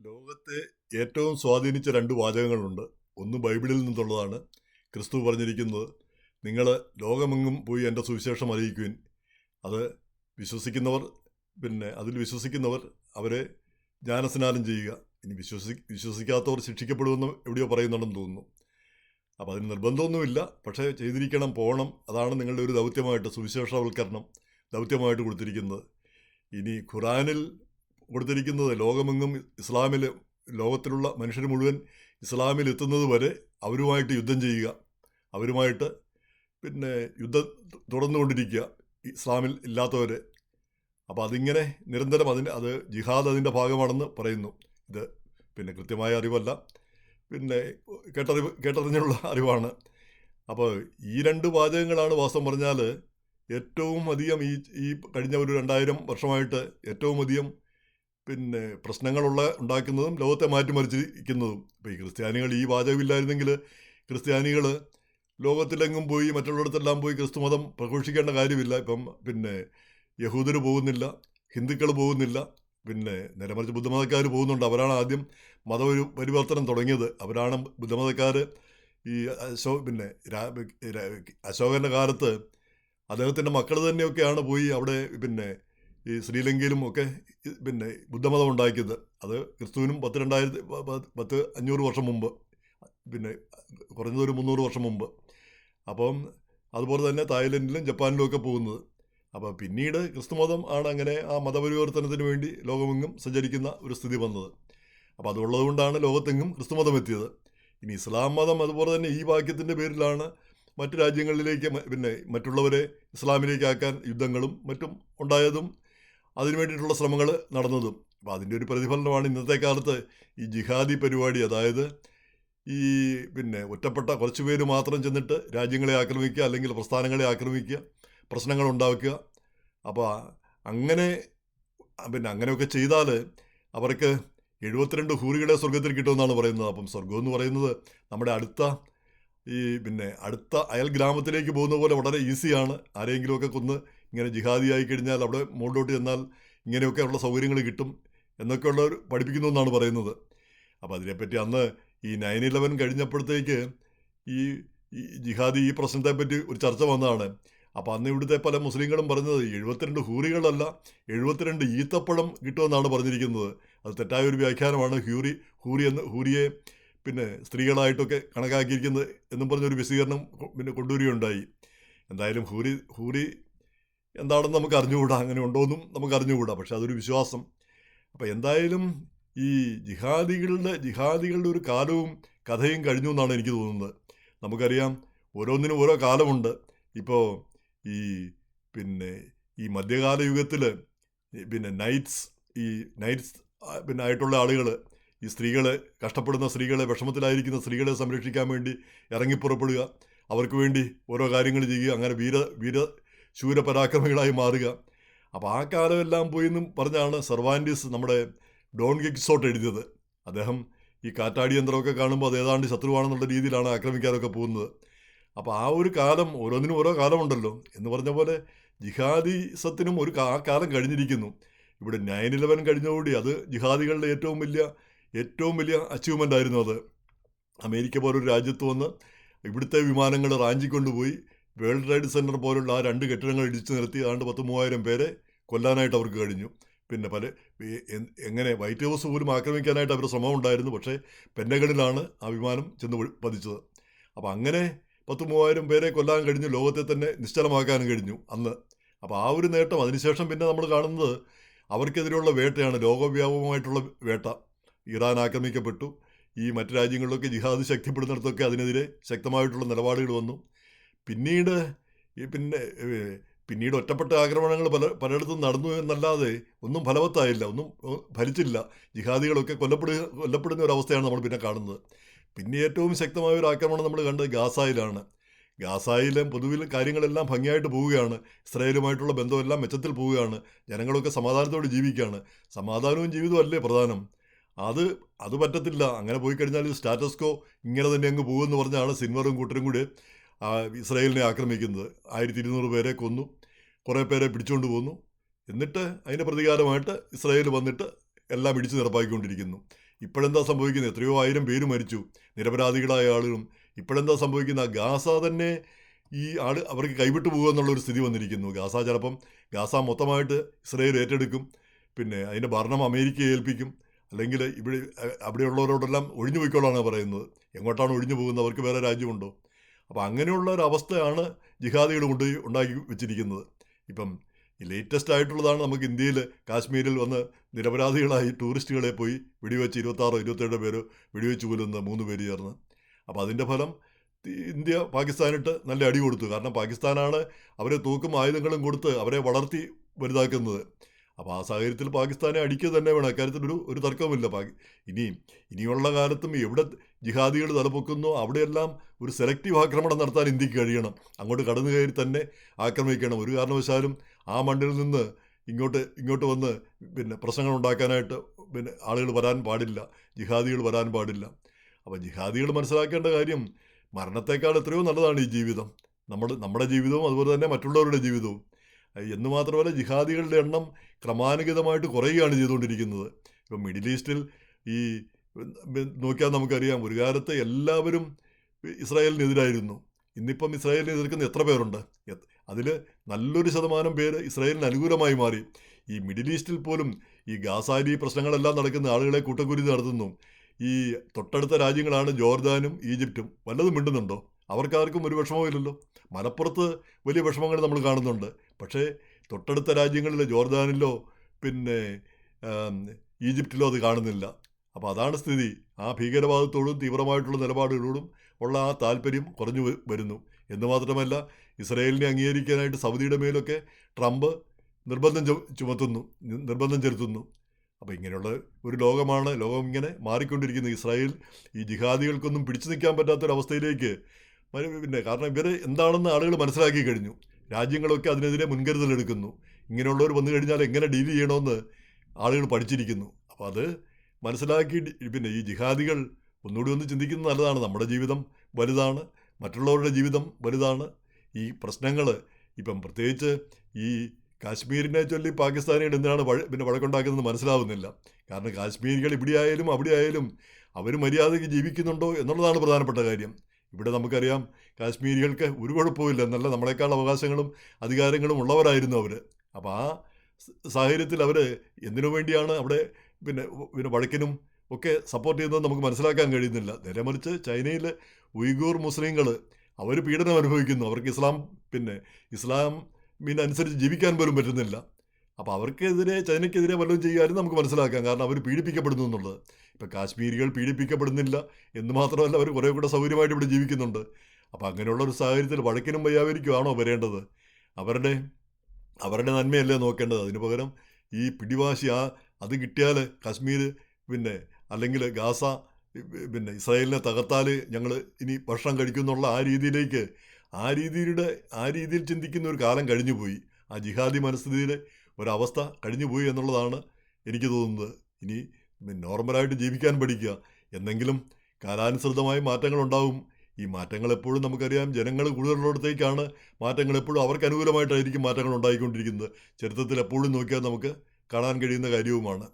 ലോകത്തെ ഏറ്റവും സ്വാധീനിച്ച രണ്ട് വാചകങ്ങളുണ്ട്. ഒന്ന് ബൈബിളിൽ നിന്നുള്ളതാണ്. ക്രിസ്തു പറഞ്ഞിരിക്കുന്നത്, നിങ്ങൾ ലോകമെങ്ങും പോയി എൻ്റെ സുവിശേഷം അറിയിക്കുവിൻ. അത് വിശ്വസിക്കുന്നവർ അതിൽ വിശ്വസിക്കുന്നവർ അവരെ ജ്ഞാനസ്നാനം ചെയ്യുക. ഇനി വിശ്വസിക്കാത്തവർ ശിക്ഷിക്കപ്പെടുമെന്ന് എവിടെയോ പറയുന്നുണ്ടെന്ന് തോന്നുന്നു. അപ്പോൾ അതിന് നിർബന്ധമൊന്നുമില്ല, പക്ഷേ ചെയ്തിരിക്കണം, പോകണം. അതാണ് നിങ്ങളുടെ ഒരു ദൗത്യമായിട്ട്, സുവിശേഷവൽക്കരണം ദൗത്യമായിട്ട് കൊടുത്തിരിക്കുന്നത്. ഇനി ഖുറാനിൽ കൊടുത്തിരിക്കുന്നത് ലോകമെങ്ങും ഇസ്ലാമിൽ, ലോകത്തിലുള്ള മനുഷ്യർ മുഴുവൻ ഇസ്ലാമിൽ എത്തുന്നത് വരെ അവരുമായിട്ട് യുദ്ധം ചെയ്യുക, അവരുമായിട്ട് യുദ്ധം തുടർന്നുകൊണ്ടിരിക്കുക, ഇസ്ലാമിൽ ഇല്ലാത്തവരെ. അപ്പോൾ അതിങ്ങനെ നിരന്തരം അത് ജിഹാദ് അതിൻ്റെ ഭാഗമാണെന്ന് പറയുന്നു. ഇത് കൃത്യമായ അറിവല്ല, കേട്ടറിഞ്ഞുള്ള അറിവാണ്. അപ്പോൾ ഈ രണ്ട് വാചകങ്ങളാണ് വാസ്തവം പറഞ്ഞാൽ ഏറ്റവും അധികം ഈ കഴിഞ്ഞ ഒരു 2000 വർഷമായിട്ട് ഏറ്റവും അധികം ഉണ്ടാക്കുന്നതും ലോകത്തെ മാറ്റിമറിച്ചിരിക്കുന്നതും. ഇപ്പോൾ ഈ ക്രിസ്ത്യാനികൾ ഈ വാചകമില്ലായിരുന്നെങ്കിൽ ക്രിസ്ത്യാനികൾ ലോകത്തിലെങ്ങും പോയി മറ്റുള്ളിടത്തെല്ലാം പോയി ക്രിസ്തുമതം പ്രഘോഷിക്കേണ്ട കാര്യമില്ല. ഇപ്പം യഹൂദർ പോകുന്നില്ല, ഹിന്ദുക്കൾ പോകുന്നില്ല, നേരെ മറിച്ച് ബുദ്ധമതക്കാർ പോകുന്നുണ്ട്. അവരാണ് ആദ്യം പരിവർത്തനം തുടങ്ങിയത്. അവരാണ് ബുദ്ധമതക്കാർ. ഈ അശോകൻ്റെ കാലത്ത് അദ്ദേഹത്തിൻ്റെ മക്കൾ തന്നെയൊക്കെയാണ് പോയി അവിടെ ഈ ശ്രീലങ്കയിലും ഒക്കെ ബുദ്ധമതം ഉണ്ടാക്കിയത്. അത് ക്രിസ്തുവിനും 500 വർഷം മുമ്പ്, കുറഞ്ഞതൊരു 300 വർഷം മുമ്പ്. അപ്പം അതുപോലെ തന്നെ തായ്ലൻഡിലും ജപ്പാനിലും ഒക്കെ പോകുന്നത്. അപ്പോൾ പിന്നീട് ക്രിസ്തുമതം ആണ് അങ്ങനെ ആ മതപരിവർത്തനത്തിന് വേണ്ടി ലോകമെങ്ങും സഞ്ചരിക്കുന്ന ഒരു സ്ഥിതി വന്നത്. അപ്പോൾ അതുള്ളത് കൊണ്ടാണ് ലോകത്തെങ്ങും ക്രിസ്തുമതം എത്തിയത്. ഇനി ഇസ്ലാം മതം അതുപോലെ തന്നെ ഈ വാക്യത്തിൻ്റെ പേരിലാണ് മറ്റു രാജ്യങ്ങളിലേക്ക് മറ്റുള്ളവരെ ഇസ്ലാമിലേക്കാക്കാൻ യുദ്ധങ്ങളും മറ്റും ഉണ്ടായതും അതിനു വേണ്ടിയിട്ടുള്ള ശ്രമങ്ങൾ നടന്നതും. അപ്പോൾ അതിൻ്റെ ഒരു പ്രതിഫലനമാണ് ഇന്നത്തെ കാലത്ത് ഈ ജിഹാദി പരിപാടി. അതായത് ഈ ഒറ്റപ്പെട്ട കുറച്ച് പേര് മാത്രം ചെന്നിട്ട് രാജ്യങ്ങളെ ആക്രമിക്കുക, അല്ലെങ്കിൽ പ്രസ്ഥാനങ്ങളെ ആക്രമിക്കുക, പ്രശ്നങ്ങൾ ഉണ്ടാക്കുക. അപ്പോൾ അങ്ങനെയൊക്കെ ചെയ്താൽ അവർക്ക് 72 ഹൂറികളെ സ്വർഗത്തിൽ കിട്ടുമെന്നാണ് പറയുന്നത്. അപ്പം സ്വർഗം എന്ന് പറയുന്നത് നമ്മുടെ അടുത്ത അയൽ ഗ്രാമത്തിലേക്ക് പോകുന്ന പോലെ വളരെ ഈസിയാണ്. ആരെങ്കിലുമൊക്കെ കൊന്ന് ഇങ്ങനെ ജിഹാദിയായി കഴിഞ്ഞാൽ അവിടെ മുകളിലോട്ട് ചെന്നാൽ ഇങ്ങനെയൊക്കെയുള്ള സൗകര്യങ്ങൾ കിട്ടും എന്നൊക്കെയുള്ളവർ പഠിപ്പിക്കുന്നു എന്നാണ് പറയുന്നത്. അപ്പോൾ അതിനെപ്പറ്റി അന്ന് ഈ 9/11 കഴിഞ്ഞപ്പോഴത്തേക്ക് ഈ ജിഹാദി ഈ പ്രശ്നത്തെപ്പറ്റി ഒരു ചർച്ച വന്നതാണ്. അപ്പോൾ അന്ന് ഇവിടുത്തെ പല മുസ്ലിങ്ങളും പറഞ്ഞത് 72 ഹൂറികളല്ല, 72 ഈത്തപ്പഴം കിട്ടുമെന്നാണ് പറഞ്ഞിരിക്കുന്നത്. അത് തെറ്റായ ഒരു വ്യാഖ്യാനമാണ്. ഹൂറിയെ സ്ത്രീകളായിട്ടൊക്കെ കണക്കാക്കിയിരിക്കുന്നത് എന്നും പറഞ്ഞൊരു വിശദീകരണം കൊണ്ടുവരികയുണ്ടായി. എന്തായാലും ഹൂറി എന്താണെന്ന് നമുക്ക് അറിഞ്ഞുകൂടാ, അങ്ങനെ ഉണ്ടോയെന്നും നമുക്ക് അറിഞ്ഞുകൂടാ, പക്ഷെ അതൊരു വിശ്വാസം. അപ്പോൾ എന്തായാലും ഈ ജിഹാദികളുടെ ഒരു കാലവും കഥയും കഴിഞ്ഞു എന്നാണ് എനിക്ക് തോന്നുന്നത്. നമുക്കറിയാം, ഓരോന്നിനും ഓരോ കാലമുണ്ട്. ഇപ്പോൾ ഈ മധ്യകാല യുഗത്തിൽ നൈറ്റ്സ് ആയിട്ടുള്ള ആളുകൾ, ഈ സ്ത്രീകളെ, കഷ്ടപ്പെടുന്ന സ്ത്രീകളെ, വിഷമത്തിലായിരിക്കുന്ന സ്ത്രീകളെ സംരക്ഷിക്കാൻ വേണ്ടി ഇറങ്ങിപ്പുറപ്പെടുക, അവർക്ക് വേണ്ടി ഓരോ കാര്യങ്ങൾ ചെയ്യുക, അങ്ങനെ ശൂരപരാക്രമികളായി മാറുക. അപ്പോൾ ആ കാലമെല്ലാം പോയി എന്നും പറഞ്ഞാണ് സെർവാൻറ്റിസ്, നമ്മുടെ ഡോൺ കിക്സോട്ട് എഴുതിയത്. അദ്ദേഹം ഈ കാറ്റാടി യന്ത്രമൊക്കെ കാണുമ്പോൾ അത് ഏതാണ്ട് ശത്രുവാണെന്നുള്ള രീതിയിലാണ് ആക്രമിക്കാനൊക്കെ പോകുന്നത്. അപ്പോൾ ആ ഒരു കാലം, ഓരോന്നിനും ഓരോ കാലമുണ്ടല്ലോ എന്ന് പറഞ്ഞ പോലെ ജിഹാദിസത്തിനും ആ കാലം കഴിഞ്ഞിരിക്കുന്നു. ഇവിടെ 9/11 കഴിഞ്ഞതോടുകൂടി അത് ജിഹാദികളുടെ ഏറ്റവും വലിയ അച്ചീവ്മെൻ്റ് ആയിരുന്നു. അത് അമേരിക്ക പോലൊരു രാജ്യത്ത് വന്ന് ഇവിടുത്തെ വിമാനങ്ങൾ റാഞ്ചിക്കൊണ്ടുപോയി വേൾഡ് ട്രേഡ് സെൻറ്റർ പോലുള്ള ആ 2 കെട്ടിടങ്ങൾ ഇടിച്ചു നിർത്തി ഏതാണ്ട് 10,000-3000 പേരെ കൊല്ലാനായിട്ട് അവർക്ക് കഴിഞ്ഞു. എങ്ങനെ വൈറ്റ് ഹൗസ് പോലും ആക്രമിക്കാനായിട്ട് അവർ ശ്രമം ഉണ്ടായിരുന്നു, പക്ഷേ പെൻറ്റഗണിലാണ് ആ വിമാനം ചെന്ന് പതിച്ചത്. അപ്പോൾ അങ്ങനെ 10,000-3000 പേരെ കൊല്ലാൻ കഴിഞ്ഞു, ലോകത്തെ തന്നെ നിശ്ചലമാക്കാനും കഴിഞ്ഞു അന്ന്. അപ്പോൾ ആ ഒരു നേട്ടം. അതിനുശേഷം നമ്മൾ കാണുന്നത് അവർക്കെതിരെയുള്ള വേട്ടയാണ്, ലോകവ്യാപകമായിട്ടുള്ള വേട്ട. ഇറാൻ ആക്രമിക്കപ്പെട്ടു. ഈ മറ്റു രാജ്യങ്ങളിലൊക്കെ ജിഹാദ് ശക്തിപ്പെടുന്നിടത്തൊക്കെ അതിനെതിരെ ശക്തമായിട്ടുള്ള നിലപാടുകൾ വന്നു. പിന്നീട് ഒറ്റപ്പെട്ട ആക്രമണങ്ങൾ പലയിടത്തും നടന്നു എന്നല്ലാതെ ഒന്നും ഫലവത്തായില്ല, ഒന്നും ഫലിച്ചില്ല. ജിഹാദികളൊക്കെ കൊല്ലപ്പെടുന്ന ഒരു അവസ്ഥയാണ് നമ്മൾ പിന്നെ കാണുന്നത്. പിന്നെ ഏറ്റവും ശക്തമായ ഒരു ആക്രമണം നമ്മൾ കണ്ടത് ഗാസയിലാണ്. ഗാസയിലെ പൊതുവിൽ കാര്യങ്ങളെല്ലാം ഭംഗിയായിട്ട് പോവുകയാണ്. ഇസ്രായേലുമായിട്ടുള്ള ബന്ധമെല്ലാം മെച്ചത്തിൽ പോവുകയാണ്. ജനങ്ങളൊക്കെ സമാധാനത്തോടെ ജീവിക്കുകയാണ്. സമാധാനവും ജീവിതവും അല്ലേ പ്രധാനം. അത് പറ്റത്തില്ല. അങ്ങനെ പോയി കഴിഞ്ഞാൽ സ്റ്റാറ്റസ്കോ ഇങ്ങനെ തന്നെ അങ്ങ് പോകുമെന്ന് പറഞ്ഞാണ് സിൻവറും കൂട്ടരും കൂടി ഇസ്രായേലിനെ ആക്രമിക്കുന്നത്. 1200 പേരെ കൊന്നു, കുറേ പേരെ പിടിച്ചുകൊണ്ട് പോന്നു. എന്നിട്ട് അതിൻ്റെ പ്രതികാരമായിട്ട് ഇസ്രായേൽ വന്നിട്ട് എല്ലാം ഇടിച്ചു നിരപ്പാക്കിക്കൊണ്ടിരിക്കുന്നു. ഇപ്പോഴെന്താ സംഭവിക്കുന്നത്? എത്രയോ ആയിരം പേര് മരിച്ചു, നിരപരാധികളായ ആളുകളും. ഇപ്പോഴെന്താ സംഭവിക്കുന്നത്? ഗാസ തന്നെ ഈ അവർക്ക് കൈവിട്ടു പോകുക എന്നുള്ളൊരു സ്ഥിതി വന്നിരിക്കുന്നു. ഗാസ മൊത്തമായിട്ട് ഇസ്രയേൽ ഏറ്റെടുക്കും, പിന്നെ അതിൻ്റെ ഭരണം അമേരിക്കയെ ഏൽപ്പിക്കും, അല്ലെങ്കിൽ അവിടെയുള്ളവരോടെല്ലാം ഒഴിഞ്ഞു പോയിക്കോളാണ് പറയുന്നത്. എങ്ങോട്ടാണ് ഒഴിഞ്ഞു പോകുന്നത്? അവർക്ക് വേറെ രാജ്യമുണ്ടോ? അപ്പോൾ അങ്ങനെയുള്ള ഒരു അവസ്ഥയാണ് ജിഹാദികൾ ഉണ്ടാക്കി വെച്ചിരിക്കുന്നത്. ഇപ്പം ഈ ലേറ്റസ്റ്റ് ആയിട്ടുള്ളതാണ് നമുക്ക് ഇന്ത്യയിൽ കാശ്മീരിൽ വന്ന് നിരപരാധികളായി ടൂറിസ്റ്റുകളെ പോയി വെടിവെച്ച് 26-27 പേര് വെടിവെച്ച് കൊല്ലുന്ന 3 പേര് ചേർന്ന്. അപ്പോൾ അതിൻ്റെ ഫലം ഇന്ത്യ പാകിസ്ഥാനിട്ട് നല്ല അടി കൊടുത്തു. കാരണം പാകിസ്ഥാനാണ് അവരെ തോക്കും ആയുധങ്ങളും കൊടുത്ത് അവരെ വളർത്തി വലുതാക്കുന്നത്. അപ്പോൾ ആ സാഹചര്യത്തിൽ പാകിസ്ഥാനെ അടിക്കുക തന്നെ വേണം. അക്കാര്യത്തിൽ ഒരു തർക്കവുമില്ല. ഇനിയുള്ള കാലത്തും എവിടെ ജിഹാദികൾ തലപൊക്കുന്നോ അവിടെയെല്ലാം ഒരു സെലക്റ്റീവ് ആക്രമണം നടത്താൻ ഇന്ത്യക്ക് കഴിയണം. അങ്ങോട്ട് കടന്നു കയറി തന്നെ ആക്രമിക്കണം. ഒരു കാരണവശാലും ആ മണ്ണിൽ നിന്ന് ഇങ്ങോട്ട് വന്ന് പിന്നെ പ്രശ്നങ്ങൾ ഉണ്ടാക്കാനായിട്ട് ആളുകൾ വരാൻ പാടില്ല, ജിഹാദികൾ വരാൻ പാടില്ല. അപ്പോൾ ജിഹാദികൾ മനസ്സിലാക്കേണ്ട കാര്യം, മരണത്തെക്കാൾ എത്രയോ നല്ലതാണ് ഈ ജീവിതം. നമ്മുടെ ജീവിതവും അതുപോലെ തന്നെ മറ്റുള്ളവരുടെ ജീവിതവും. എന്ന് മാത്രമല്ല, ജിഹാദികളുടെ എണ്ണം ക്രമാനുഗതമായിട്ട് കുറയുകയാണ് ചെയ്തുകൊണ്ടിരിക്കുന്നത്. ഇപ്പം മിഡിൽ ഈസ്റ്റിൽ ഈ നോക്കിയാൽ നമുക്കറിയാം, ഒരു കാലത്ത് എല്ലാവരും ഇസ്രായേലിനെതിരായിരുന്നു. ഇന്നിപ്പം ഇസ്രായേലിനെ എതിർക്കുന്ന എത്ര പേരുണ്ട്? അതിൽ നല്ലൊരു ശതമാനം പേര് ഇസ്രായേലിന് അനുകൂലമായി മാറി. ഈ മിഡിൽ ഈസ്റ്റിൽ പോലും ഈ ഗാസാരി പ്രശ്നങ്ങളെല്ലാം നടക്കുന്ന ആളുകളെ കൂട്ടക്കുരുതി നടത്തുന്നു. ഈ തൊട്ടടുത്ത രാജ്യങ്ങളാണ് ജോർദാനും ഈജിപ്തും. വല്ലതും മിണ്ടുന്നുണ്ടോ? അവർക്കാർക്കും ഒരു വിഷമവും ഇല്ലല്ലോ. മലപ്പുറത്ത് വലിയ വിഷമങ്ങൾ നമ്മൾ കാണുന്നുണ്ട്. പക്ഷേ തൊട്ടടുത്ത രാജ്യങ്ങളിൽ ജോർദാനിലോ പിന്നെ ഈജിപ്തിലോ അത് കാണുന്നില്ല. അപ്പോൾ അതാണ് സ്ഥിതി. ആ ഭീകരവാദത്തോടും തീവ്രമായിട്ടുള്ള നിലപാടുകളോടും ഉള്ള ആ താല്പര്യം കുറഞ്ഞു വരുന്നു. എന്ന് മാത്രമല്ല, ഇസ്രായേലിനെ അംഗീകരിക്കാനായിട്ട് സൗദിയുടെ മേലൊക്കെ ട്രംപ് നിർബന്ധം ചെലുത്തുന്നു. അപ്പോൾ ഇങ്ങനെയുള്ള ഒരു ലോകം ഇങ്ങനെ മാറിക്കൊണ്ടിരിക്കുന്നു. ഇസ്രായേൽ ഈ ജിഹാദികൾക്കൊന്നും പിടിച്ചു നിൽക്കാൻ പറ്റാത്തൊരവസ്ഥയിലേക്ക് കാരണം ഇവർ എന്താണെന്ന് ആളുകൾ മനസ്സിലാക്കി കഴിഞ്ഞു. രാജ്യങ്ങളൊക്കെ അതിനെതിരെ മുൻകരുതലെടുക്കുന്നു. ഇങ്ങനെയുള്ളവർ വന്നു കഴിഞ്ഞാൽ എങ്ങനെ ഡീൽ ചെയ്യണമെന്ന് ആളുകൾ പഠിച്ചിരിക്കുന്നു. അപ്പോൾ അത് മനസ്സിലാക്കി ഈ ജിഹാദികൾ ഒന്നുകൂടി ഒന്ന് ചിന്തിക്കുന്നത് നല്ലതാണ്. നമ്മുടെ ജീവിതം വലുതാണ്, മറ്റുള്ളവരുടെ ജീവിതം വലുതാണ്. ഈ പ്രശ്നങ്ങൾ ഇപ്പം പ്രത്യേകിച്ച് ഈ കാശ്മീരിനെ ചൊല്ലി പാകിസ്ഥാനികൾ എന്തിനാണ് വഴക്കുണ്ടാക്കുന്നത് മനസ്സിലാവുന്നില്ല. കാരണം കാശ്മീരികൾ ഇവിടെ ആയാലും അവിടെ ആയാലും അവർ മര്യാദയ്ക്ക് ജീവിക്കുന്നുണ്ടോ എന്നുള്ളതാണ് പ്രധാനപ്പെട്ട കാര്യം. ഇവിടെ നമുക്കറിയാം, കാശ്മീരികൾക്ക് ഒരു കുഴപ്പമില്ല, നല്ല നമ്മളെക്കാൾ അവകാശങ്ങളും അധികാരങ്ങളും ഉള്ളവരായിരുന്നു അവർ. അപ്പോൾ ആ സാഹചര്യത്തിൽ അവർ എന്തിനു വേണ്ടിയാണ് അവിടെ വഴക്കിനും ഒക്കെ സപ്പോർട്ട് ചെയ്യുന്നത് നമുക്ക് മനസ്സിലാക്കാൻ കഴിയുന്നില്ല. നേരെ മറിച്ച് ചൈനയിൽ ഉയ്ഗൂർ മുസ്ലിങ്ങൾ അവർ പീഡനം അനുഭവിക്കുന്നു. അവർക്ക് ഇസ്ലാമിനനുസരിച്ച് ജീവിക്കാൻ പോലും പറ്റുന്നില്ല. അപ്പോൾ ചൈനയ്ക്കെതിരെ വല്ലതും ചെയ്യാനും നമുക്ക് മനസ്സിലാക്കാം. കാരണം അവർ പീഡിപ്പിക്കപ്പെടുന്നു എന്നുള്ളത്. ഇപ്പം കാശ്മീരികൾ പീഡിപ്പിക്കപ്പെടുന്നില്ല എന്ന് മാത്രമല്ല, അവർ കുറേ കൂടെ സൗകര്യമായിട്ട് ഇവിടെ ജീവിക്കുന്നുണ്ട്. അപ്പോൾ അങ്ങനെയുള്ള ഒരു സാഹചര്യത്തിൽ വഴക്കിനും വയ്യാവരിക്കുമാണോ വരേണ്ടത്? അവരുടെ നന്മയല്ലേ നോക്കേണ്ടത്? അതിന് പകരം ഈ പിടിവാശി അത് കിട്ടിയാൽ കാശ്മീർ അല്ലെങ്കിൽ ഗാസ ഇസ്രായേലിനെ തകർത്താൽ ഞങ്ങൾ ഇനി ഭക്ഷണം കഴിക്കുന്നുള്ള ആ രീതിയിൽ ചിന്തിക്കുന്ന ഒരു കാലം കഴിഞ്ഞുപോയി. ആ ജിഹാദി മനസ്ഥിതിയുടെ ഒരവസ്ഥ കഴിഞ്ഞുപോയി എന്നുള്ളതാണ് എനിക്ക് തോന്നുന്നത്. ഇനി നോർമലായിട്ട് ജീവിക്കാൻ പഠിക്കുക. എന്നെങ്കിലും കാലാനുസൃതമായ മാറ്റങ്ങളുണ്ടാവും. ഈ മാറ്റങ്ങൾ എപ്പോഴും നമുക്കറിയാം, ജനങ്ങൾ കൂടുതലുള്ളിടത്തേക്കാണ് മാറ്റങ്ങൾ എപ്പോഴും അവർക്ക് അനുകൂലമായിട്ടായിരിക്കും മാറ്റങ്ങൾ ഉണ്ടായിക്കൊണ്ടിരിക്കുന്നത്. ചരിത്രത്തിൽ എപ്പോഴും നോക്കിയാൽ നമുക്ക് കാണാൻ കഴിയുന്ന കാര്യവുമാണ്.